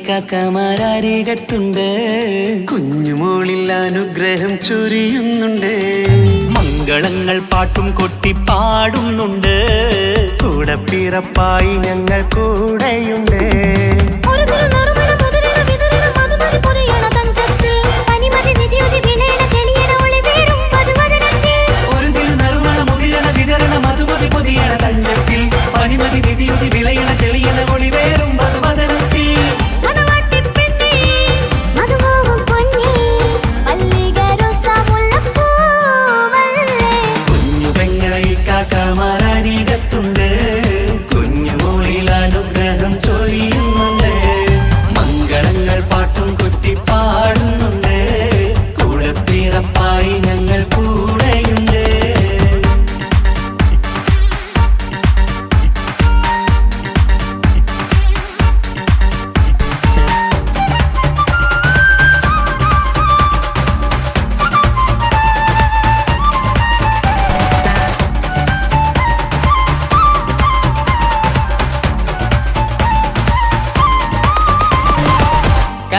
കാക്കമാരരികത്തുണ്ട് കുഞ്ഞുമോളിൽ അനുഗ്രഹം ചൊരിയുന്നുണ്ട് മംഗളങ്ങൾ പാട്ടും കൊട്ടി പാടുന്നുണ്ട് കൂടെ പിറപ്പായി ഞങ്ങൾ കൂടെയുണ്ട് വിളയണ തെളിയണ ഒളിവേറും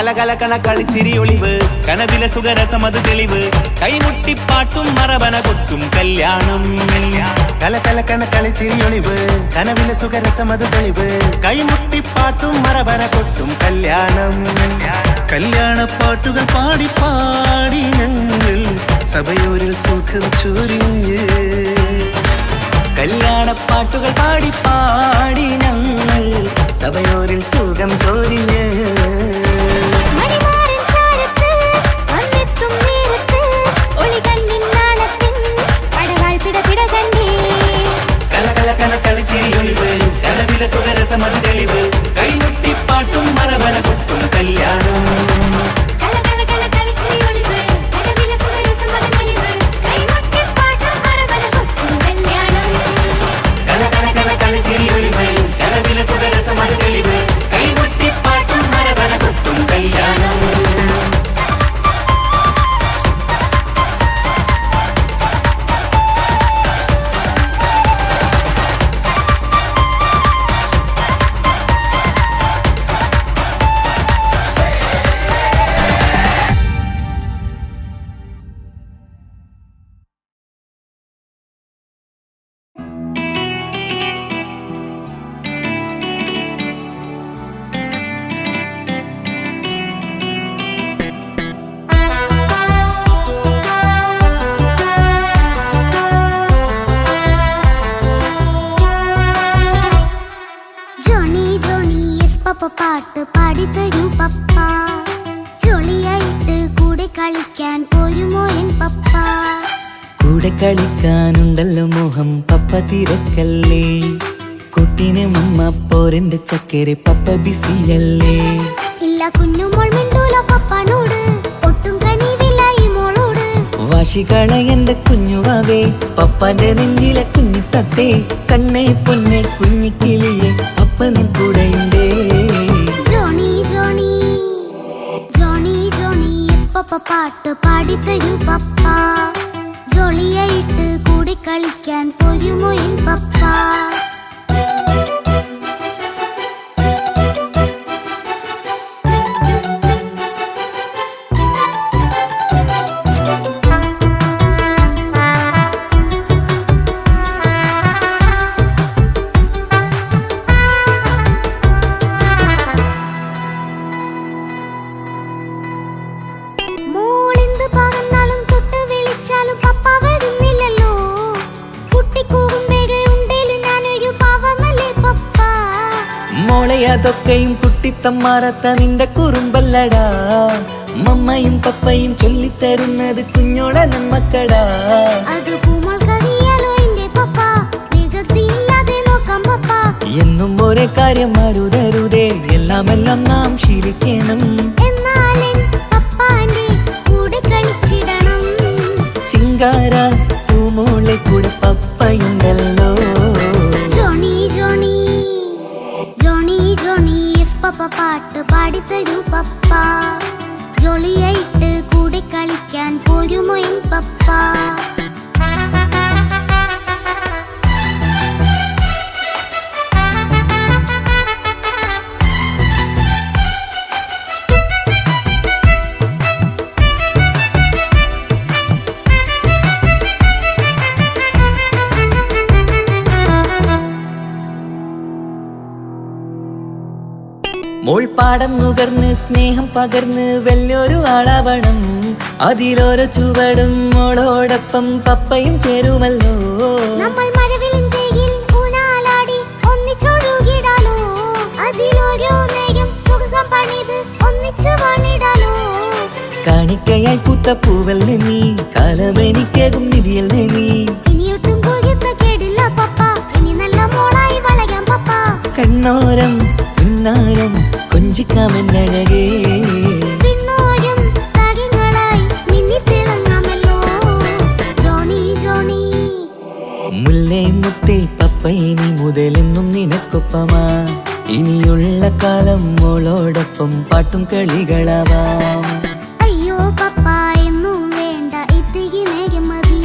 കലകലകണ കളിച്ചിരി ഒളിവ് കനവിലെ സുഖരസമത് തെളിവ് കൈമുട്ടിപ്പാട്ടും മറവന കൊട്ടും കല്യാണം കലകലകണ കളിച്ചിരി ഒളിവ് കനവിലെ സുഖരസമത് തെളിവ് കൈമുട്ടിപ്പാട്ടും മറവന കൊട്ടും കല്യാണം കല്യാണപ്പാട്ടുകൾ പാടി പാടി ഞങ്ങൾ സഭയോരിൽ സുഖം ചൊരിഞ്ഞ് കല്യാണപ്പാട്ടുകൾ പാടി പാടി ഞങ്ങൾ സഭയോരിൽ സുഖം ചൊരിഞ്ഞ് കലകലകണ കളിച്ചിരി ഒളിവ് കനവിലെ സുഖരസമത് തെളിവ് കൈമുട്ടിപ്പാട്ടും മറവന കൊട്ടും കല്യാണം സുഖരസമത് തെളിവ് കൈമുട്ടിപ്പാട്ടും മറവന കൊട്ടും കല്യാണം പാട്ട് പാടിത്തരൂ പപ്പ ജോളിയായിട്ട് കൂടെ കളിക്കാൻ പോരുമോ എൻ പപ്പ കൂടെ കളിക്കാനുണ്ടല്ലോ മോഹം പപ്പ തിരക്കല്ലേ കുട്ടീനെ മമ്മ പോരെന്റെ ചക്കരെ പപ്പ ബിസിയല്ലേ ഇല്ല കുഞ്ഞുമോൾ മിണ്ടൂല പപ്പനോട് ഒട്ടും കണിവില്ല ഈ മോളോട് വാശികള എന്റെ കുഞ്ഞുവാവേ പപ്പാന്റെ നെഞ്ചിലെ കുഞ്ഞിത്തത്തേ കണ്ണേ പൊന്നെ കുഞ്ഞിക്കിളിയെ അപ്പനിൻ കൂടെയുണ്ടേ ജോണി ജോണി ജോണി ജോണി പപ്പ പാട്ട് പാടിത്തരൂ പപ്പ ജോളിയായിട്ട് കൂടെ കളിക്കാൻ പോരുമോ എൻ പപ്പ അതൊക്കെയും കുട്ടിത്തമ്മാറത്ത നിന്റെ കുറുമ്പല്ലടാ മമ്മയും പപ്പയും ചൊല്ലിത്തരുന്നത് കുഞ്ഞോളെ നമ്മക്കടാ എന്നും ഒരേ കാര്യം അരുതരുതേ എല്ലാമെല്ലാം നാം ശീലിക്കണം ചിങ്കാര പൂമോളെ കൂടെ പപ്പയുണ്ടല്ലോ പപ്പ പാട്ട് പാടിത്തരൂ പപ്പ ജോളിയായിട്ട് കൂടെ കളിക്കാൻ പോരുമോ എൻ പപ്പ മോൾ പാടം നുകർന്ന് സ്നേഹം പകർന്ന് വലിയൊരു ആളാവണം അതിലോരോ ചുവടും മോളോടൊപ്പം പപ്പയും ചേരുമല്ലോ നമ്മൾ മഴവിലിൻ തേയിൽ ഊഞ്ഞാലാടി ഒന്നിച്ചൊഴുകിടാലോ അതിലോരോ നേരം സുഖം പണിത് ഒന്നിച്ചു വാണിടാലോ കാണിക്കയായി പൂത്ത പൂവല്ലേ നീ കാലമെനിക്കേകും നിധിയല്ലേ നീ ഇനിയൊട്ടും കുരുത്ത കേടില്ല പപ്പ ഇനി നല്ല മോളായി വളയാം പപ്പ കണ്ണോരം പിന്നാരം കൊഞ്ചിക്കാമെന്നഴകേ പിന്നോരം താരങ്ങളായി മിന്നിത്തിളങ്ങാമല്ലോ ജോണി ജോണി മുല്ലേ മുത്തേ പപ്പ ഇനി മുതലെന്നും നിനക്കൊപ്പമാ ഇനിയുള്ള കാലം മോളോടൊപ്പം പാട്ടും കളികളാവാം അയ്യോ പപ്പ എന്നും വേണ്ട ഇത്തിരി നേരം മതി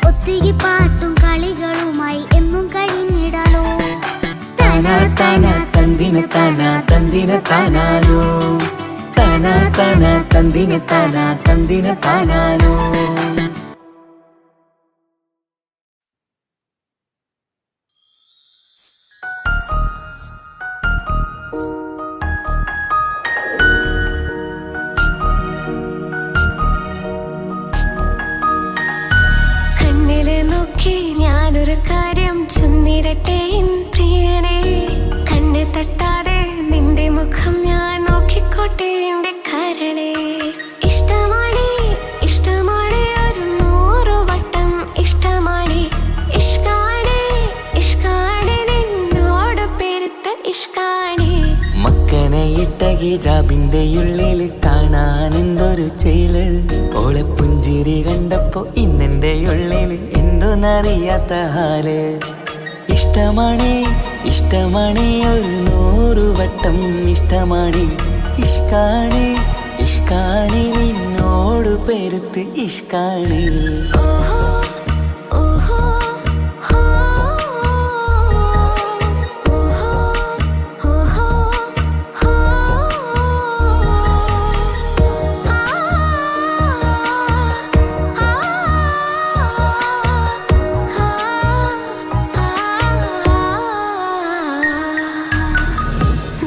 ഒത്തിരി പാട്ടും കളികളുമായി എന്നും കഴിഞ്ഞിടാലോ താനാ താനാ തന്തിന താനാ തന്തിന താനാലോ തന്തിന താനാനോ. കണ്ണില് നോക്കി ഞാനൊരു കാര്യം ചൊന്നിടട്ടെ എൻ പ്രിയനെ. കണ്ണ് തട്ടാതെ നിന്റെ മുഖം ഞാൻ നോക്കിക്കോട്ടെ എന്റെ കരളെ. ഇഷ്ടമാണ് ഇഷ്ടമാണ് ഒരു 100 വട്ടം ഇഷ്ടമാണ്. ഇഷ്കാണ് ഇഷ്കാണ് നിന്നോട് പെരുത്ത ഇഷ്കാണ്. മക്കനയിട്ട ഹിജാബിന്റെ ഉള്ളില് കാണാൻ എന്തൊരു ചേല്. ഓളെ പുഞ്ചിരി കണ്ടപ്പോ ഇന്നെന്റെ ഉള്ളില് എന്തോന്നറിയാത്ത ഹാല്. ഇഷ്ടമാണ് ഇഷ്ടമാണ് ഒരു 100 വട്ടം ഇഷ്ടമാണ്. ഇഷ്കാണ് ഇഷ്കാണ് നിന്നോട് പെരുത്ത് ഇഷ്കാണ്. ഓഹോ ഓഹോ ഹോ ഓഹോ ഓഹോ ഹോ ആ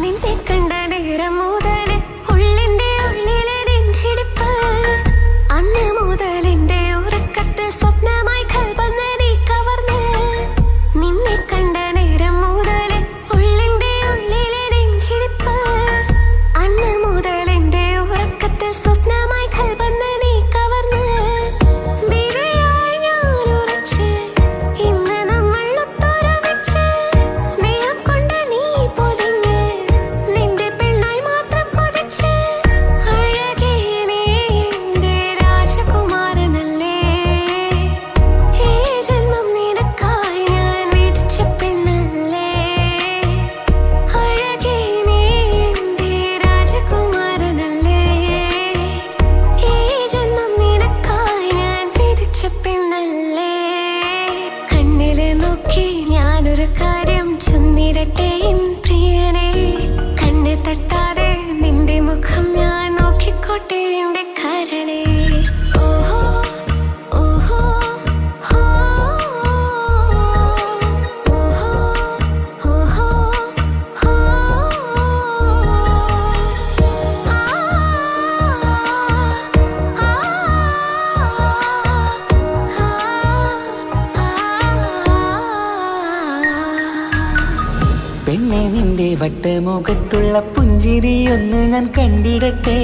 നിന്നെ കണ്ട നേരം മുതൽ ഉള്ളിന്റെ ഉള്ളിലെ നെഞ്ചിടിപ്പ്. അന്ന് മുതൽ എന്റെ ഉറക്കത്തിൽ സ്വപ്നമായി കൽപ്പന നീ കവർന്ന്. നിന്നെ കണ്ട നേരം മുതൽ ഉള്ളിന്റെ ഉള്ളിലെ നെഞ്ചിടിപ്പ്. അന്ന് മുതൽ എന്റെ ഉറക്കത്തിൽ സ്വപ്നമായി കൽപ്പന നീ കവർന്ന്. ദിവ്യയായി ഞാൻ ഉറച്ച് ഇന്ന് നമ്മൾ ഒത്തൊരുമിച്ച്. സ്നേഹം കൊണ്ട് നീ പൊതിഞ്ഞ് നിന്റെ പെണ്ണായി മാത്രം കൊതിച്ച്. അഴകേ നീ എന്റെ രാജകുമാരനല്ലേ. ഈ ജന്മം നിനക്കായി ഞാൻ വിധിച്ച പെണ്ണല്ലേ. അഴകേ നീ എന്റെ രാജകുമാരനല്ലേ. ഈ ജന്മം നിനക്കായി ഞാൻ വിധിച്ച പെണ്ണല്ലേ. കണ്ണില് നോക്കി ഞാനൊരു കാര്യം ചൊന്നിടട്ടെ എൻ പ്രിയനെ. കണ്ണ് തട്ടാതെ നിന്റെ മുഖം ഞാൻ നോക്കിക്കോട്ടെ എന്റെ കരളെ. ഓഹോ ഓഹോ ഹോ ഓഹോ ഓഹോ ഹോ ആ പെണ്ണെ നിന്റെ വട്ടമുഖത്തുള്ള പുഞ്ചിരിയൊന്ന് ഞാൻ കണ്ടിടട്ടെ.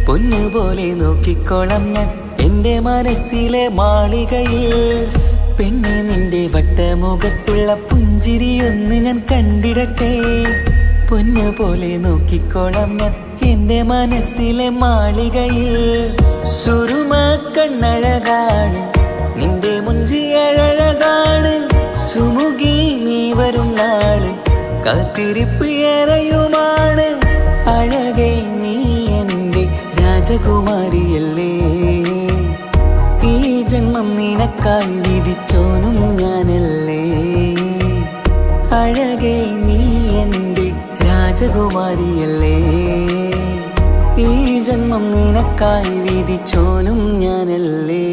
പൊന്നുപോലെ നോക്കിക്കോളം ഞാൻ എന്റെ മനസ്സിലെ മാളികയിൽ. പെണ്ണെ നിന്റെ വട്ടമുഖത്തുള്ള പുഞ്ചിരിയൊന്ന് ഞാൻ കണ്ടിടട്ടെ. പൊന്നുപോലെ നോക്കിക്കോളം ഞാൻ എന്റെ മനസ്സിലെ മാളികയിൽ. സുറുമ കണ്ണഴകാണ് നിന്റെ മുഞ്ചിയഴകാണ്. സുമുഖി നീ വരും നാള് കാത്തിരിപ്പ് ഏറെയുമാണ്. അഴകേ നീ എന്റെ രാജകുമാരിയല്ലേ. ഈ ജന്മം നിനക്കായി വിധിച്ചോനും ഞാനല്ലേ. അഴകേ നീ എന്റെ രാജകുമാരിയല്ലേ. ഈ ജന്മം നിനക്കായി വിധിച്ചോനും ഞാനല്ലേ.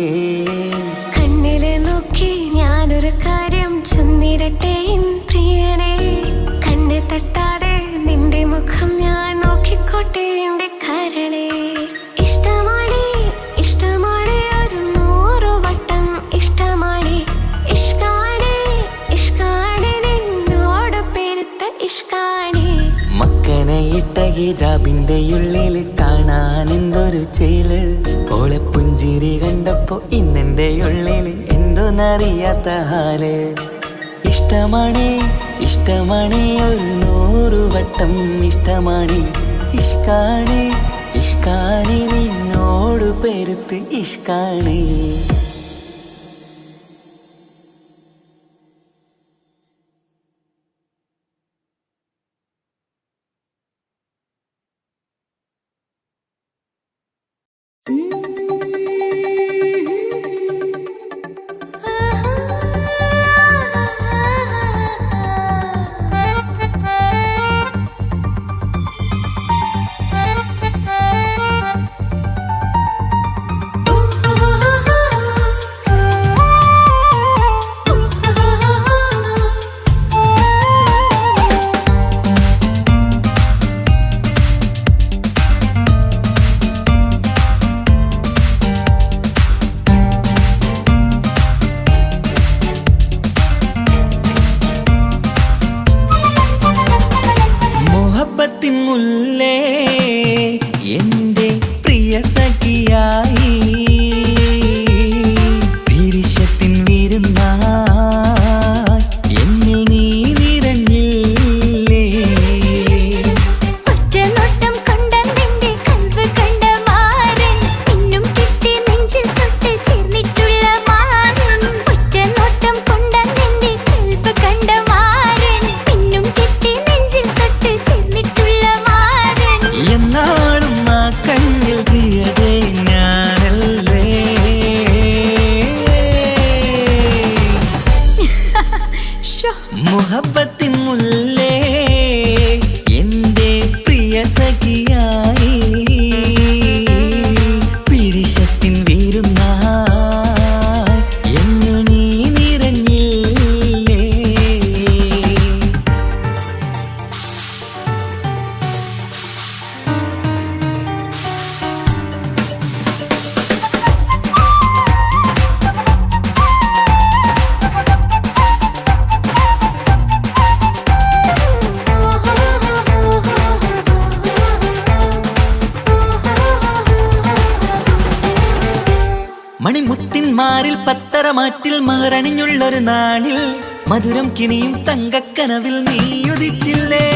കണ്ണില് നോക്കി ഞാനൊരു കാര്യം ചൊന്നിടട്ടെ എൻ പ്രിയനെ. കണ്ണ് തട്ടാതെ നിന്റെ മുഖം ഞാൻ നോക്കിക്കോട്ടെ എന്റെ കരളെ. ഇഷ്ടമാണ് ഇഷ്ടമാണ് ഒരു 100 വട്ടം ഇഷ്ടമാണ്. ഇഷ്കാണ് ഇഷ്കാണ് നിന്നോട് പെരുത്ത ഇഷ്കാണ്. മക്കനയിട്ട ഹിജാബിന്റെ ഉള്ളില് കാണാൻ എന്തൊരു ചേല്. ഓളെ പുഞ്ചിരി കണ്ടപ്പോ ഇന്നെന്റെ ഉള്ളില് എന്തോന്നറിയാത്ത ഹാല്. ഇഷ്ടമാണ് ഇഷ്ടമാണ് ഒരു 100 വട്ടം ഇഷ്ടമാണ്. ഇഷ്കാണ് ഇഷ്കാണ് നിന്നോട് പെരുത്ത് ഇഷ്കാണ്. മുഹബത്തിൻ മുല്ലേ എന്റെ പ്രിയ സഖിയായി പിരിശത്തിൻ വീരുന്നായി എന്നിൽ നീ നിറഞ്ഞില്ലേ. മണിമുത്തിന്മാരിൽ പത്തരമാറ്റിൽ മഹറണിഞ്ഞുള്ളൊരു നാളിൽ മധുരം കിനിയും തങ്കക്കനവിൽ നീ ഉദിച്ചില്ലേ.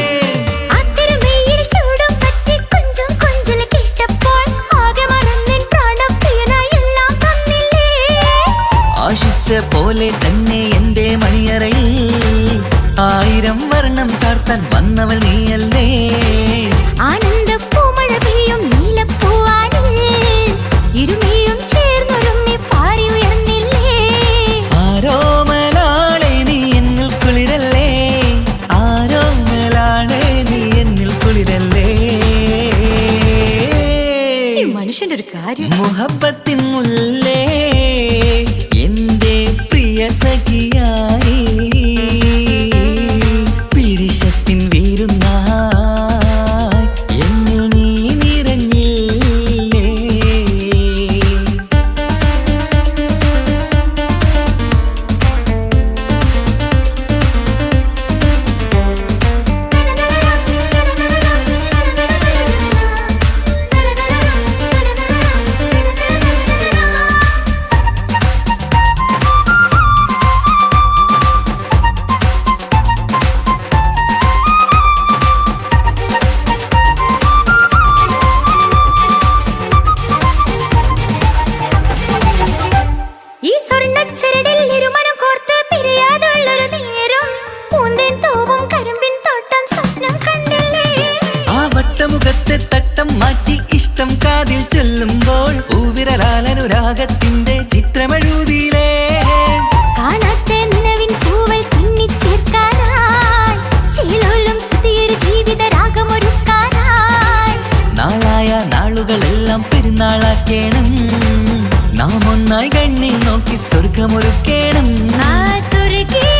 ആശിച്ച പോലെ തന്നെ എന്റെ മണിയറയിൽ 1000 വർണ്ണം ചാർത്താൻ വന്നവൾ നീയല്ലേ. ആനന്ദപ്പൂമഴ പെയ്യും നീലപ്പൂവാനിൽ ഇരുമയും ചേർന്നൊരുമ്മി പാറി ഉയർന്നില്ലേ. ആരോമലാളെ നീ എന്നിൽ കുളിരല്ലേ, ആരോമലാളെ നീ എന്നിൽ കുളിരല്ലേ. മനുഷ്യന്റെ ഒരു കാര്യം. മുഹബത്തിൻ മുല്ലേ എന്റെ പ്രിയ സഖിയായി പിരിശത്തിൻ വീരുന്നായി എന്നിൽ നീ നിറഞ്ഞില്ലേ. ഈ സ്വർണ്ണച്ചരടിൽ ഇരുമനം കോർത്ത് പിരിയാതുള്ളൊരു നേരം പൂന്തേൻ തൂവും കരിമ്പിൻ തോട്ടം സ്വപ്നം കണ്ടില്ലേ. ആ വട്ടമുഖത്തെ തട്ടം മാറ്റി ഇഷ്ടം കാതിൽ ചൊല്ലുമ്പോൾ പൂവിരലാലനുരാഗത്തിന്റെ ചിത്രമെഴുതിയിലേ. കാണാത്ത നിലവിൻ പൂവൽ പിന്നിച്ചേർക്കാനായി ചിലോലും പുതിയൊരു ജീവിത രാഗമൊരുക്കാനായി നാളായ നാളുകളെല്ലാം പെരുന്നാളാക്കേണം, നാം ഒന്നായി കണ്ണിൽ നോക്കി സ്വർഗമൊരുക്കേണം. ആ സ്വർഗീയ